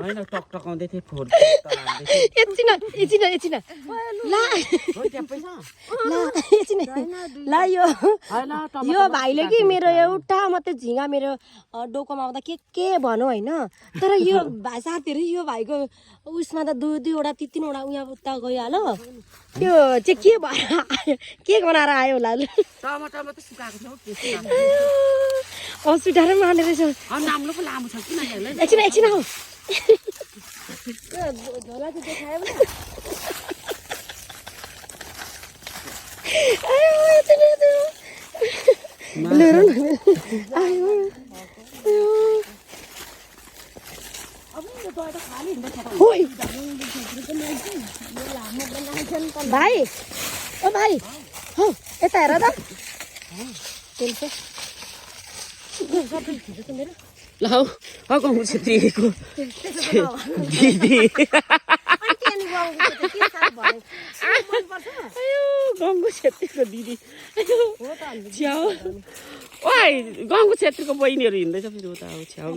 होइन टकटकाउँदै थिएँ फोन एकछिन ला एकछिन ला यो भाइले कि मेरो एउटा मात्रै झिँगा मेरो डोकोमा आउँदा के भनौँ होइन तर यो भाइ साथीहरू यो भाइको उयसमा त दुईवटा तिनवटा उहाँ उता गइहाल्यो त्यो चाहिँ के भएर आयो के बनाएर आयो होला टमाटर मात्रै सुकाएको थियो सुटाएर माने रहेछ नाम्लो पो लामो छ किन एकछिन हौ झोला चाहिँ देखायो भाइ ओ भाइ हौ यता हेर त ल हौ गाउँ छेत्रीको दिदी गाउँको छेत्रीको दिदी छ्याउ ओइ गाउँको छेत्रीको बहिनीहरू हिँड्दैछ फेरि उता छ्याउ